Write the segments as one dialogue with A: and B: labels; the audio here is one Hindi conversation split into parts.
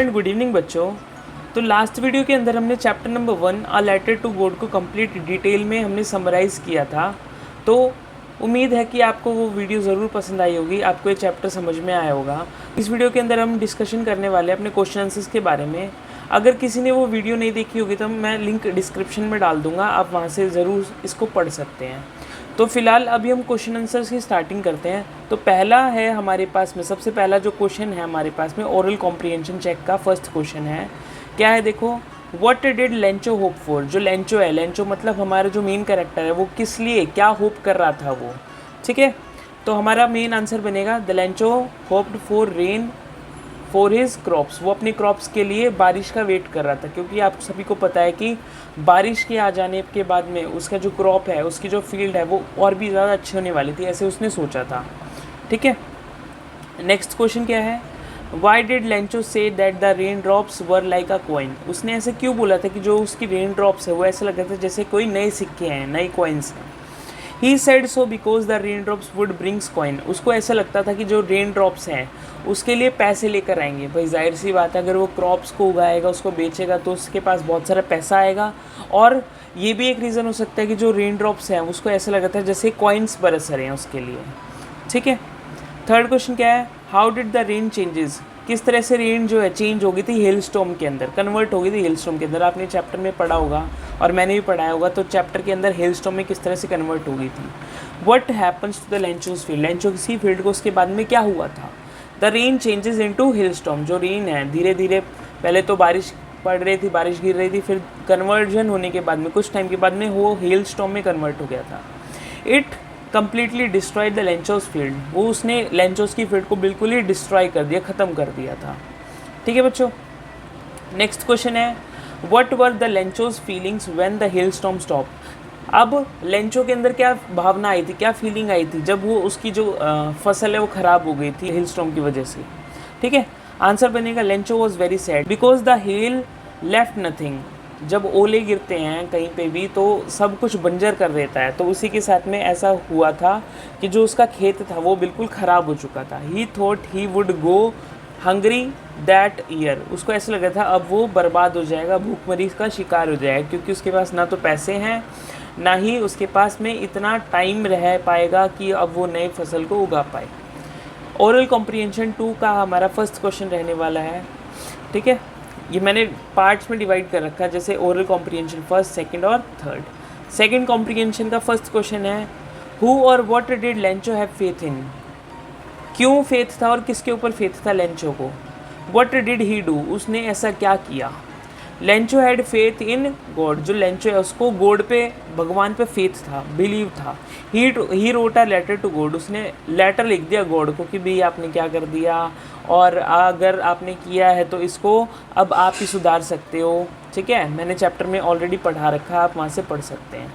A: एंड गुड इवनिंग बच्चों। तो लास्ट वीडियो के अंदर हमने chapter number 1 a letter to God को कंप्लीट डिटेल में हमने समराइज़ किया था। तो उम्मीद है कि आपको वो वीडियो ज़रूर पसंद आई होगी, आपको ये चैप्टर समझ में आया होगा। इस वीडियो के अंदर हम डिस्कशन करने वाले हैं अपने क्वेश्चन आंसर्स के बारे में। अगर किसी ने वो वीडियो नहीं देखी होगी तो मैं लिंक डिस्क्रिप्शन में डाल दूँगा, आप वहाँ से ज़रूर इसको पढ़ सकते हैं। तो फिलहाल अभी हम क्वेश्चन आंसर्स की स्टार्टिंग करते हैं। तो पहला है हमारे पास में, सबसे पहला जो क्वेश्चन है हमारे पास में ओरल कॉम्प्रिहेंशन चेक का फर्स्ट क्वेश्चन है। क्या है देखो, what did Lencho hope for. जो लेंचो है, लेंचो मतलब हमारा जो मेन कैरेक्टर है, वो किस लिए क्या होप कर रहा था वो, ठीक है। तो हमारा मेन आंसर बनेगा the Lencho hoped for rain for his crops. वो अपने क्रॉप्स के लिए बारिश का वेट कर रहा था, क्योंकि आप सभी को पता है कि बारिश के आ जाने के बाद में उसका जो क्रॉप है, उसकी जो फील्ड है वो और भी ज़्यादा अच्छी होने वाली थी, ऐसे उसने सोचा था, ठीक है। नेक्स्ट क्वेश्चन क्या है, why did Lencho say that the rain drops were like a coin. उसने ऐसे क्यों बोला था कि जो उसकी रेन ड्रॉप्स है वो ऐसा लग रहा था जैसे कोई नए सिक्के हैं, नए कॉइन्स हैं। He said so because the rain drops would brings coin. उसको ऐसा लगता था कि जो रेन ड्रॉप्स हैं उसके लिए पैसे लेकर आएंगे। भाई जाहिर सी बात है, अगर वो क्रॉप्स को उगाएगा, उसको बेचेगा, तो उसके पास बहुत सारा पैसा आएगा। और ये भी एक रीज़न हो सकता है कि जो रेन ड्रॉप्स हैं उसको ऐसा लगता है जैसे कॉइन्स बरस रहे हैं उसके लिए, ठीक है। थर्ड क्वेश्चन क्या है, how did the rain changes. किस तरह से रेन जो है चेंज हो गई थी हेल स्टॉर्म के अंदर, कन्वर्ट हो गई थी हेल स्टॉर्म के अंदर। आपने चैप्टर में पढ़ा होगा और मैंने भी पढ़ाया होगा, तो चैप्टर के अंदर हेल स्टॉर्म में किस तरह से कन्वर्ट हो गई थी। What happens to the Lencho's field. Lencho की फील्ड को उसके बाद में क्या हुआ था। The rain changes into hail storm. जो रेन है धीरे धीरे, पहले तो बारिश पड़ रही थी, बारिश गिर रही थी, फिर कन्वर्जन होने के बाद में कुछ टाइम के बाद में वो हेल स्टॉर्म में कन्वर्ट हो गया था। It completely destroyed the Lencho's field. वो उसने लेंचोस की फील्ड को बिल्कुल ही डिस्ट्रॉय कर दिया, ख़त्म कर दिया था, ठीक है बच्चों। नेक्स्ट क्वेश्चन है, what were the Lencho's feelings when the hail storm stop. अब लेंचो के अंदर क्या भावना आई थी, क्या फीलिंग आई थी जब वो उसकी जो फसल है वो ख़राब हो गई थी हेल स्टॉर्म की वजह से, ठीक है। आंसर बनेगा Lencho was very sad because the hell left nothing. जब ओले गिरते हैं कहीं पे भी तो सब कुछ बंजर कर देता है, तो उसी के साथ में ऐसा हुआ था कि जो उसका खेत था वो बिल्कुल ख़राब हो चुका था। ही thought he would go hungry that year. उसको ऐसा लग रहा था अब वो बर्बाद हो जाएगा, भूखमरी का शिकार हो जाएगा, क्योंकि उसके पास ना तो पैसे हैं, ना ही उसके पास में इतना टाइम रह पाएगा कि अब वो नई फसल को उगा पाए। ओरल कॉम्प्रिहेंशन 2 का हमारा फर्स्ट क्वेश्चन रहने वाला है, ठीक है। ये मैंने पार्ट्स में डिवाइड कर रखा है, जैसे ओरल कॉम्प्रिहेंशन फर्स्ट, सेकंड और थर्ड। सेकंड कॉम्प्रिहेंशन का फर्स्ट क्वेश्चन है, हु और what did Lencho have faith in. क्यों फेथ था और किसके ऊपर फेथ था लेंचो को। व्हाट डिड ही डू, उसने ऐसा क्या किया। Lencho had faith in God. जो लेंचो है उसको गॉड पे, भगवान पे फेथ था, बिलीव था। He wrote a letter to God. उसने लेटर लिख दिया गॉड को कि भाई आपने क्या कर दिया, और अगर आपने किया है तो इसको अब आप ही सुधार सकते हो, ठीक है। मैंने चैप्टर में ऑलरेडी पढ़ा रखा है, आप वहाँ से पढ़ सकते हैं।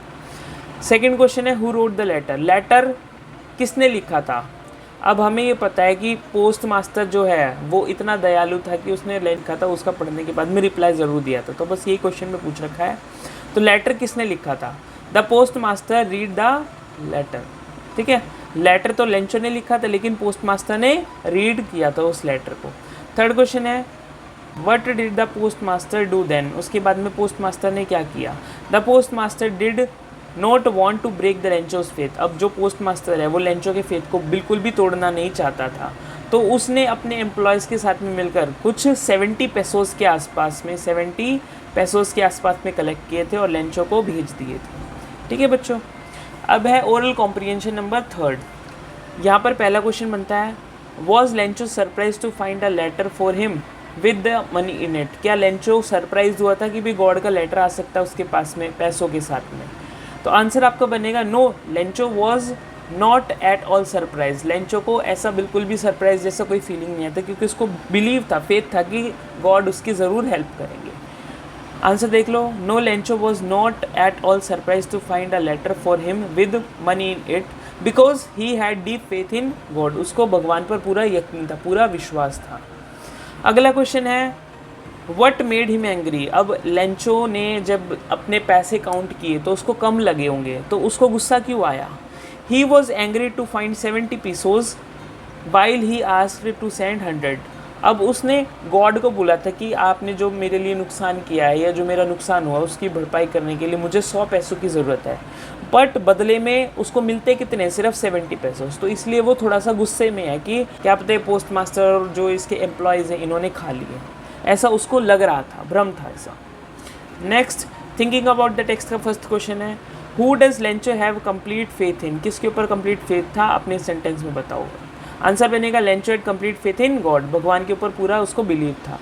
A: सेकेंड क्वेश्चन है, who wrote the letter. Letter किसने लिखा था। अब हमें ये पता है कि पोस्ट मास्टर जो है वो इतना दयालु था कि उसने लिखा था, उसका पढ़ने के बाद में रिप्लाई ज़रूर दिया था। तो बस यही क्वेश्चन में पूछ रखा है। तो लेटर किसने लिखा था, the post master read the letter, ठीक है। लेटर तो लेंचो ने लिखा था, लेकिन पोस्ट मास्टर ने रीड किया था उस लेटर को। थर्ड क्वेश्चन है, what did the post master do then. उसके बाद में पोस्ट मास्टर ने क्या किया। The post master did not want to break the Lencho's faith. अब जो पोस्ट मास्टर है वो लेंचो के फेथ को बिल्कुल भी तोड़ना नहीं चाहता था, तो उसने अपने एम्प्लॉयज़ के साथ में मिलकर कुछ 70 पैसोस के आसपास में, 70 पैसोस के आसपास में कलेक्ट किए थे और लेंचो को भेज दिए थे, ठीक है बच्चों। अब है ओरल कॉम्प्रिहेंशन नंबर थर्ड। यहाँ पर पहला क्वेश्चन बनता है, was Lencho surprise to find a letter for him with the money in it. क्या लेंचो सरप्राइज हुआ था कि भाई गॉड का लेटर आ सकता है उसके पास में पैसों के साथ में। तो आंसर आपका बनेगा no, Lencho was not at all surprise. Lencho को ऐसा बिल्कुल भी सरप्राइज जैसा कोई फीलिंग नहीं आता, क्योंकि उसको बिलीव था, फेथ था कि गॉड उसकी ज़रूर हेल्प करेंगे। आंसर देख लो, no Lencho was not at all surprise to find a letter for him with money in it because he had deep faith in God. उसको भगवान पर पूरा यकीन था, पूरा विश्वास था। अगला क्वेश्चन है, व्हाट मेड हिम एंग्री। अब लेंचो ने जब अपने पैसे काउंट किए तो उसको कम लगे होंगे, तो उसको गुस्सा क्यों आया। He was angry to find 70 pesos while he asked to send 100। अब उसने गॉड को बोला था कि आपने जो मेरे लिए नुकसान किया है या जो मेरा नुकसान हुआ उसकी भरपाई करने के लिए मुझे 100 पैसों की ज़रूरत है, बट बदले में उसको मिलते कितने, सिर्फ 70 पैसों। तो इसलिए वो थोड़ा सा गुस्से में है कि क्या पता है पोस्ट मास्टर और जो इसके एम्प्लॉयज़ हैं इन्होंने खा लिए, ऐसा उसको लग रहा था, भ्रम था ऐसा। Next, thinking about the text का फर्स्ट क्वेश्चन है, who does Lencho have complete faith in, किसके ऊपर कंप्लीट फेथ था, अपने सेंटेंस में बताओ। आंसर बनेगा Lencho had complete faith in God, भगवान के ऊपर पूरा उसको बिलीव था।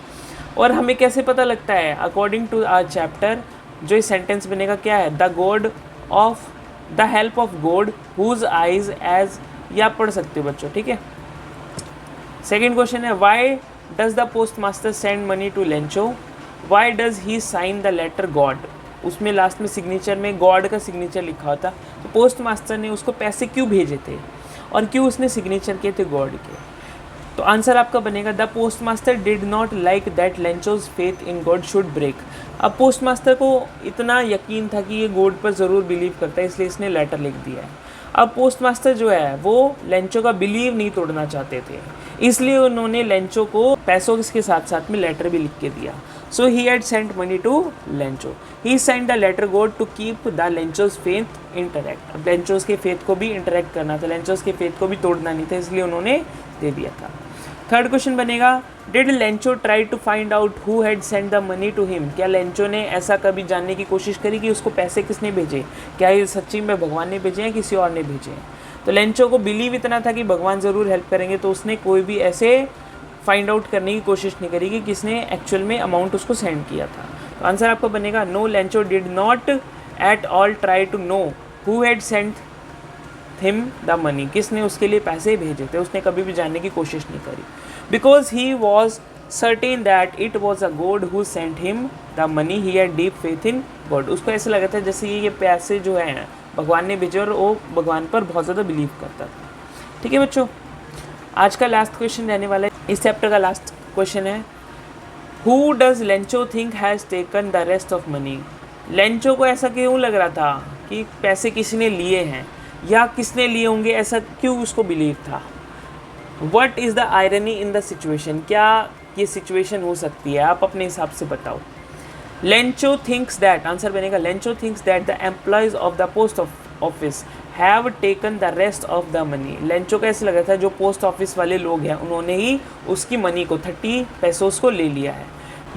A: और हमें कैसे पता लगता है, अकॉर्डिंग टू आवर चैप्टर जो इस सेंटेंस बनेगा क्या है, the God of the help of God whose eyes as, ये आप पढ़ सकते हो बच्चों, ठीक है। सेकेंड क्वेश्चन है, why does the post master send money to Lencho, why does he sign the letter God, उसमें लास्ट में सिग्नेचर में गॉड का सिग्नेचर लिखा होता, तो पोस्ट मास्टर ने उसको पैसे क्यों भेजे थे और क्यों उसने सिग्नेचर किए थे गॉड के। तो आंसर आपका बनेगा the post master did not like that Lencho's faith in God should break. अब पोस्ट मास्टर को इतना यकीन था कि ये गॉड पर ज़रूर बिलीव करता है, इसलिए इसने लेटर लिख दिया है। अब पोस्ट मास्टर जो है वो लेंचो का बिलीव नहीं तोड़ना चाहते थे, इसलिए उन्होंने लेंचो को पैसों के साथ साथ में लेटर भी लिख के दिया। So he had sent money to Lencho, he sent the letter God to keep the Lencho's faith interact. अब लेंचोज के फेथ को भी इंटरैक्ट करना था, लेंचोज के फेथ को भी तोड़ना नहीं था, इसलिए उन्होंने दे दिया था। थर्ड क्वेश्चन बनेगा, did Lencho try to find out who had sent the money to him, क्या लेंचो ने ऐसा कभी जानने की कोशिश करी कि उसको पैसे किसने भेजे, क्या ये सच्ची में भगवान ने भेजे हैं किसी और ने भेजे हैं। तो लेंचो को बिलीव इतना था कि भगवान ज़रूर हेल्प करेंगे, तो उसने कोई भी ऐसे फाइंड आउट करने की कोशिश नहीं करी कि किसने एक्चुअल में अमाउंट उसको सेंड किया था। तो आंसर आपका बनेगा no, Lencho did not at all try to know who had sent him the money, किसने उसके लिए पैसे भेजे थे, उसने कभी भी जानने की कोशिश नहीं करी। Because he was certain that it was a God who sent him the money, he had deep faith in God, उसको ऐसा लगा था जैसे ये पैसे जो हैं भगवान ने भेजे और वो भगवान पर बहुत ज़्यादा बिलीव करता था। ठीक है बच्चों, आज का लास्ट क्वेश्चन रहने वाला है, इस चैप्टर का लास्ट क्वेश्चन है, who does Lencho think has taken the rest of money, Lencho को ऐसा क्यों लग रहा था कि पैसे किसी ने लिए हैं या किसने लिए होंगे, ऐसा क्यों उसको बिलीव था। What is the irony in the situation, क्या ये सिचुएशन हो सकती है, आप अपने हिसाब से बताओ। लेंचो थिंक्स दैट, आंसर बनेगा Lencho thinks that the employees of the post office have taken the rest of the money, Lencho का ऐसा लगा था जो पोस्ट ऑफिस वाले लोग हैं उन्होंने ही उसकी मनी को 30 पैसों को ले लिया है।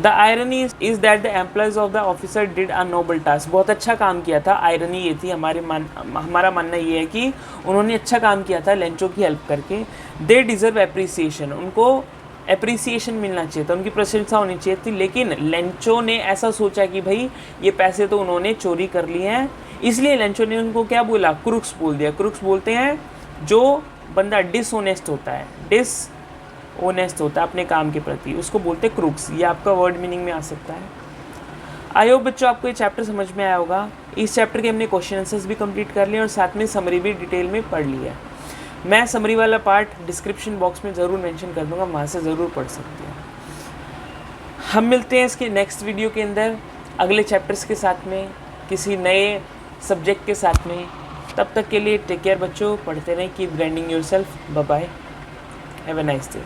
A: The irony is that the employees of the officer did a Nobel task, बहुत अच्छा काम किया था। आयरनी ये थी, हमारा मानना ये है कि उन्होंने अच्छा काम किया था लेंचो की हेल्प करके। दे डिज़र्व एप्रिसिएशन, उनको एप्रिसिएशन मिलना चाहिए था, उनकी प्रशंसा होनी चाहिए थी, लेकिन लेंचो ने ऐसा सोचा कि भाई ये पैसे तो उन्होंने चोरी कर लिए हैं, इसलिए लेंचो ने उनको क्या बोला, क्रुक्स बोल दिया। क्रुक्स बोलते हैं जो बंदा डिसऑनेस्ट होता है, डिसऑनेस्ट होता है अपने काम के प्रति, उसको बोलते हैं क्रुक्स। ये आपका वर्ड मीनिंग में आ सकता है। आई होप बच्चों आपको ये चैप्टर समझ में आया होगा। इस चैप्टर के हमने क्वेश्चन आंसर्स भी कंप्लीट कर लिए और साथ में समरी भी डिटेल में पढ़ लिया। मैं समरी वाला पार्ट डिस्क्रिप्शन बॉक्स में ज़रूर मेंशन कर दूंगा, वहाँ से ज़रूर पढ़ सकते हैं। हम मिलते हैं इसके नेक्स्ट वीडियो के अंदर अगले चैप्टर्स के साथ में, किसी नए सब्जेक्ट के साथ में। तब तक के लिए टेक केयर बच्चों, पढ़ते रहें, keep grinding yourself, bye bye, have a nice day.